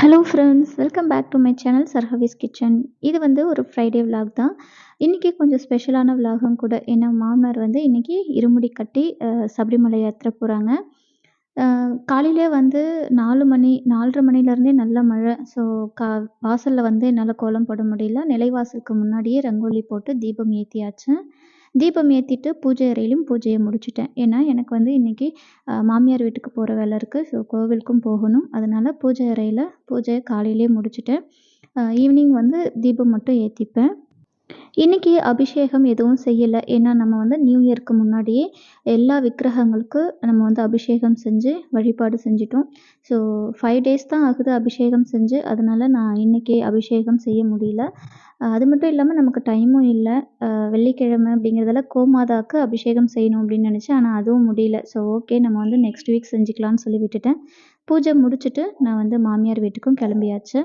Hello friends, welcome back to my channel சர்ஹவிஸ் kitchen. இது வந்து ஒரு ஃப்ரைடே விலாக் தான். இன்றைக்கி கொஞ்சம் ஸ்பெஷலான விலாகும் கூட. ஏன்னா மாமனார் வந்து இன்றைக்கி இருமுடி கட்டி சபரிமலை யாத்திரை போகிறாங்க. காலையிலே வந்து 4 மணி 4:30 மணிலேருந்தே நல்ல மழை. ஸோ வாசலில் வந்து என்னால் கோலம் போட முடியல. நிலைவாசலுக்கு முன்னாடியே ரங்கோலி போட்டு தீபம் ஏற்றியாச்சு. தீபம் ஏற்றிட்டு பூஜை அறையிலும் பூஜையை முடிச்சுட்டேன். ஏன்னா எனக்கு வந்து இன்றைக்கி மாமியார் வீட்டுக்கு போகிற வேலை இருக்குது. ஸோ கோவிலுக்கும் போகணும். அதனால் பூஜை அறையில் பூஜையை காலையிலே முடிச்சுட்டேன். ஈவினிங் வந்து தீபம் மட்டும் ஏற்றிப்பேன். இன்றைக்கி அபிஷேகம் எதுவும் செய்யலை. ஏன்னா நம்ம வந்து நியூ இயருக்கு முன்னாடியே எல்லா விக்கிரகங்களுக்கு நம்ம வந்து அபிஷேகம் செஞ்சு வழிபாடு செஞ்சிட்டோம். ஸோ 5 டேஸ் தான் ஆகுது அபிஷேகம் செஞ்சு. அதனால் நான் இன்றைக்கி அபிஷேகம் செய்ய முடியல. அது மட்டும் இல்லாமல் நமக்கு டைமும் இல்லை. வெள்ளிக்கிழமை அப்படிங்கிறதால கோமாதாவுக்கு அபிஷேகம் செய்யணும் அப்படின்னு நினச்சேன். ஆனால் அதுவும் முடியல. ஸோ ஓகே, நம்ம வந்து நெக்ஸ்ட் வீக் செஞ்சுக்கலான்னு சொல்லி விட்டுட்டேன். பூஜை முடிச்சுட்டு நான் வந்து மாமியார் வீட்டுக்கும் கிளம்பியாச்சு.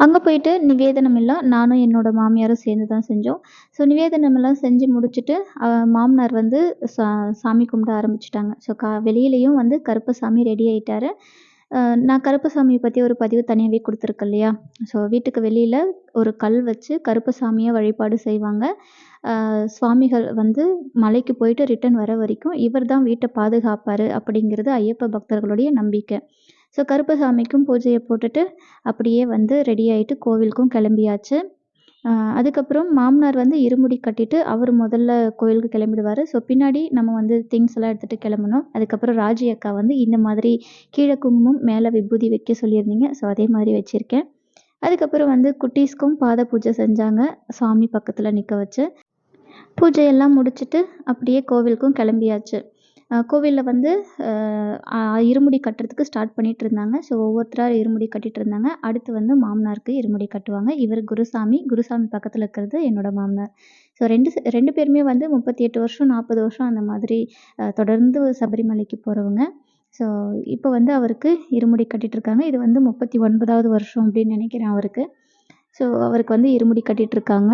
அங்கே போயிட்டு நிவேதனம் எல்லாம் நானும் என்னோடய மாமியாரும் சேர்ந்து தான் செஞ்சோம். ஸோ நிவேதனமெல்லாம் செஞ்சு முடிச்சுட்டு மாமனார் வந்து சாமி கும்பிட ஆரம்பிச்சுட்டாங்க. ஸோ வெளியிலேயும் வந்து கருப்பசாமி ரெடி ஆகிட்டாரு. நான் கருப்பசாமியை பற்றி ஒரு பதிவு தனியாகவே கொடுத்துருக்கேன் இல்லையா? ஸோ வீட்டுக்கு வெளியில் ஒரு கல் வச்சு கருப்பசாமியை வழிபாடு செய்வாங்க. சுவாமிகள் வந்து மலைக்கு போயிட்டு ரிட்டர்ன் வர வரைக்கும் இவர் தான் வீட்டை பாதுகாப்பார் அப்படிங்கிறது ஐயப்ப பக்தர்களுடைய நம்பிக்கை. ஸோ கருப்பசாமிக்கும் பூஜையை போட்டுட்டு அப்படியே வந்து ரெடி ஆகிட்டு கோவிலுக்கும் கிளம்பியாச்சு. அதுக்கப்புறம் மாமனார் வந்து இருமுடி கட்டிட்டு அவர் முதல்ல கோயிலுக்கு கிளம்பிடுவார். ஸோ பின்னாடி நம்ம வந்து திங்ஸ் எல்லாம் எடுத்துகிட்டு கிளம்பணும். அதுக்கப்புறம் ராஜி அக்கா வந்து இந்த மாதிரி கீழே குங்குமம் மேலே விபூதி வைக்க சொல்லியிருந்தீங்க. ஸோ அதே மாதிரி வச்சுருக்கேன். அதுக்கப்புறம் வந்து குட்டீஸ்க்கும் பாத பூஜை செஞ்சாங்க. சாமி பக்கத்தில் நிற்க வச்சு பூஜையெல்லாம் முடிச்சுட்டு அப்படியே கோவிலுக்கும் கிளம்பியாச்சு. கோவிலில் வந்து இருமுடி கட்டுறதுக்கு ஸ்டார்ட் பண்ணிகிட்ருந்தாங்க. ஸோ ஒவ்வொருத்தராக இருமுடி கட்டிகிட்ருந்தாங்க. அடுத்து வந்து மாமனாருக்கு இருமுடி கட்டுவாங்க. இவர் குருசாமி பக்கத்தில் இருக்கிறது என்னோடய மாமனார். ஸோ ரெண்டு பேருமே வந்து 38 வருஷம் 40 வருஷம் அந்த மாதிரி தொடர்ந்து சபரிமலைக்கு போகிறவங்க. ஸோ இப்போ வந்து அவருக்கு இருமுடி கட்டிகிட்ருக்காங்க. இது வந்து 39வது வருஷம் அப்படின்னு நினைக்கிறேன் அவருக்கு. ஸோ அவருக்கு வந்து இருமுடி கட்டிகிட்ருக்காங்க.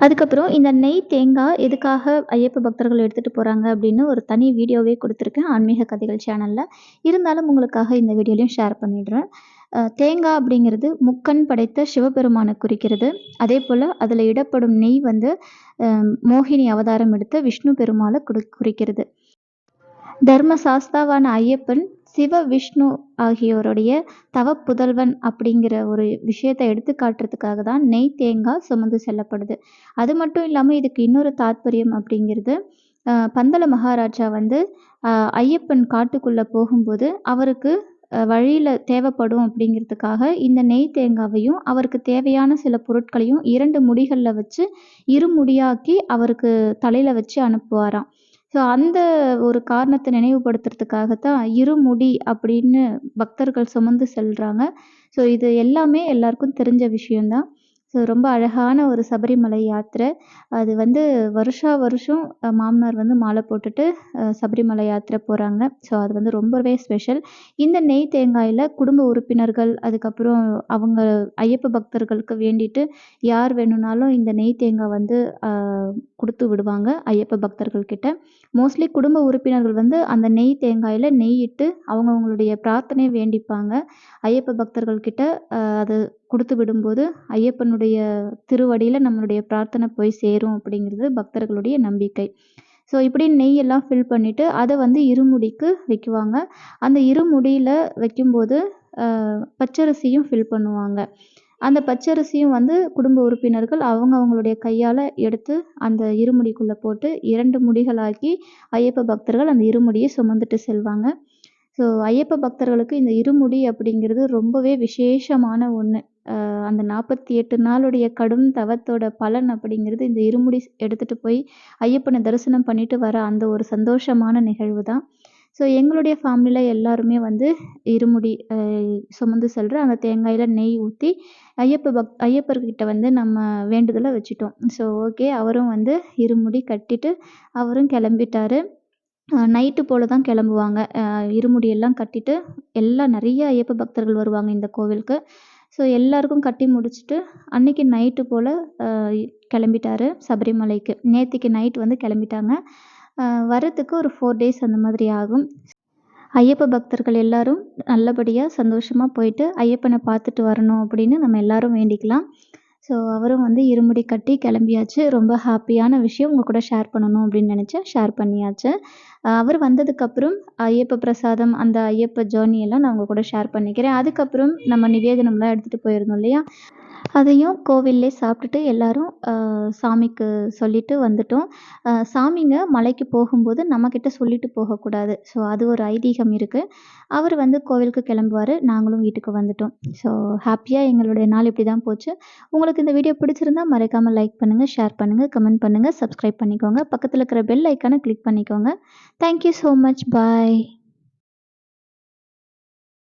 அதுக்கப்புறம் இந்த நெய் தேங்காய் எதுக்காக ஐயப்ப பக்தர்கள் எடுத்துகிட்டு போகிறாங்க அப்படின்னு ஒரு தனி வீடியோவே கொடுத்துருக்கேன் ஆன்மீக கதைகள் சேனலில். இருந்தாலும் உங்களுக்காக இந்த வீடியோலையும் ஷேர் பண்ணிடுறேன். தேங்காய் அப்படிங்கிறது முக்கண் படைத்த சிவபெருமானை குறிக்கிறது. அதே போல் அதில் இடப்படும் நெய் வந்து மோகினி அவதாரம் எடுத்த விஷ்ணு பெருமாளை குறிக்கிறது. தர்ம சாஸ்தாவான ஐயப்பன் சிவ விஷ்ணு ஆகியோருடைய தவப்புதல்வன் அப்படிங்கிற ஒரு விஷயத்தை எடுத்து காட்டுறதுக்காக தான் நெய் தேங்காய் சுமந்து செல்லப்படுது. அது மட்டும் இல்லாமல் இதுக்கு இன்னொரு தாத்பரியம் அப்படிங்கிறது, பந்தல மகாராஜா வந்து ஐயப்பன் காட்டுக்குள்ளே போகும்போது அவருக்கு வழியில் தேவைப்படும் அப்படிங்கிறதுக்காக இந்த நெய் தேங்காவையும் அவருக்கு தேவையான சில பொருட்களையும் 2 முடிகளில் வச்சு இருமுடியாக்கி அவருக்கு தலையில் வச்சு அனுப்புவாராம். ஸோ அந்த ஒரு காரணத்தை நினைவுபடுத்துறதுக்காக தான் இருமுடி அப்படின்னு பக்தர்கள் சுமந்து செல்றாங்க. ஸோ இது எல்லாமே எல்லாருக்கும் தெரிஞ்ச விஷயம் தான். ஸோ ரொம்ப அழகான ஒரு சபரிமலை யாத்திரை. அது வந்து வருஷா வருஷம் மாமனார் வந்து மாலை போட்டுட்டு சபரிமலை யாத்திரை போகிறாங்க. ஸோ அது வந்து ரொம்பவே ஸ்பெஷல். இந்த நெய் தேங்காயில் குடும்ப உறுப்பினர்கள், அதுக்கப்புறம் அவங்க ஐயப்ப பக்தர்களுக்கு வேண்டிட்டு யார் வேணும்னாலும் இந்த நெய் தேங்காய் வந்து கொடுத்து விடுவாங்க ஐயப்ப பக்தர்கள்கிட்ட. மோஸ்ட்லி குடும்ப உறுப்பினர்கள் வந்து அந்த நெய் தேங்காயில் நெய் இட்டு அவங்கவுங்களுடைய பிரார்த்தனையை வேண்டிப்பாங்க. ஐயப்ப பக்தர்கள்கிட்ட அது கொடுத்து விடும்போது ஐயப்பனுடைய திருவடியில் நம்மளுடைய பிரார்த்தனை போய் சேரும் அப்படிங்கிறது பக்தர்களுடைய நம்பிக்கை. ஸோ இப்படி நெய்யெல்லாம் ஃபில் பண்ணிவிட்டு அதை வந்து இருமுடிக்கு வைக்குவாங்க. அந்த இருமுடியில் வைக்கும்போது பச்சரிசியும் ஃபில் பண்ணுவாங்க. அந்த பச்சரிசியும் வந்து குடும்ப உறுப்பினர்கள் அவங்களுடைய கையால் எடுத்து அந்த இருமுடிக்குள்ளே போட்டு 2 முடிகளாக்கி ஐயப்ப பக்தர்கள் அந்த இருமுடியை சுமந்துட்டு செல்வாங்க. ஸோ ஐயப்ப பக்தர்களுக்கு இந்த இருமுடி அப்படிங்கிறது ரொம்பவே விசேஷமான ஒன்று. அந்த 48 நாளுடைய கடும் தவத்தோட பலன் அப்படிங்கிறது இந்த இருமுடி எடுத்துகிட்டு போய் ஐயப்பனை தரிசனம் பண்ணிட்டு வர அந்த ஒரு சந்தோஷமான நிகழ்வு தான். ஸோ எங்களுடைய ஃபேமிலியில் எல்லாருமே வந்து இருமுடி சுமந்து செல்கிற அந்த தேங்காயில் நெய் ஊற்றி ஐயப்பர்கிட்ட வந்து நம்ம வேண்டுதலை வச்சுட்டோம். ஸோ ஓகே, அவரும் வந்து இருமுடி கட்டிட்டு அவரும் கிளம்பிட்டாரு. நைட்டு போல் தான் கிளம்புவாங்க. இருமுடியெல்லாம் கட்டிட்டு எல்லாம் நிறைய ஐயப்ப பக்தர்கள் வருவாங்க இந்த கோவிலுக்கு. ஸோ எல்லாருக்கும் கட்டி முடிச்சுட்டு அன்றைக்கி நைட்டு போல் கிளம்பிட்டாரு சபரிமலைக்கு. நேத்திக்கு நைட் வந்து கிளம்பிட்டாங்க. வரத்துக்கு ஒரு 4 டேஸ் அந்த மாதிரி ஆகும். ஐயப்ப பக்தர்கள் எல்லாரும் நல்லபடியா, சந்தோஷமா போயிட்டு ஐயப்பன பார்த்துட்டு வரணும் அப்படின்னு நம்ம எல்லாரும் வேண்டிக்கலாம். ஸோ அவரும் வந்து இருமுடி கட்டி கிளம்பியாச்சு. ரொம்ப ஹாப்பியான விஷயம் உங்க கூட ஷேர் பண்ணணும் அப்படின்னு நினச்சேன். ஷேர் பண்ணியாச்சு. அவர் வந்ததுக்கப்புறம் ஐயப்ப பிரசாதம், அந்த ஐயப்ப ஜர்னி எல்லாம் நான் உங்க கூட ஷேர் பண்ணிக்கிறேன். அதுக்கப்புறம் நம்ம நிவேதனம்லாம் எடுத்துட்டு போயிருந்தோம் இல்லையா? அதையும் கோவில்லே சாப்பிட்டுட்டு எல்லாரும் சாமிக்கு சொல்லிட்டு வந்துட்டோம். சாமிங்க மலைக்கு போகும்போது நம்மகிட்ட சொல்லிட்டு போகக்கூடாது. ஸோ அது ஒரு ஐதீகம் இருக்கு. அவரு வந்து கோவிலுக்கு கிளம்புவாரு. நாங்களும் வீட்டுக்கு வந்துட்டோம். ஸோ ஹேப்பியா எங்களுடைய நாள் இப்படி தான் போச்சு. உங்களுக்கு இந்த வீடியோ பிடிச்சிருந்தா மறக்காம லைக் பண்ணுங்க, ஷேர் பண்ணுங்க, கமெண்ட் பண்ணுங்க, சப்ஸ்கிரைப் பண்ணிக்கோங்க. பக்கத்துல இருக்கிற பெல் ஐக்கான கிளிக் பண்ணிக்கோங்க. Thank you so much. Bye.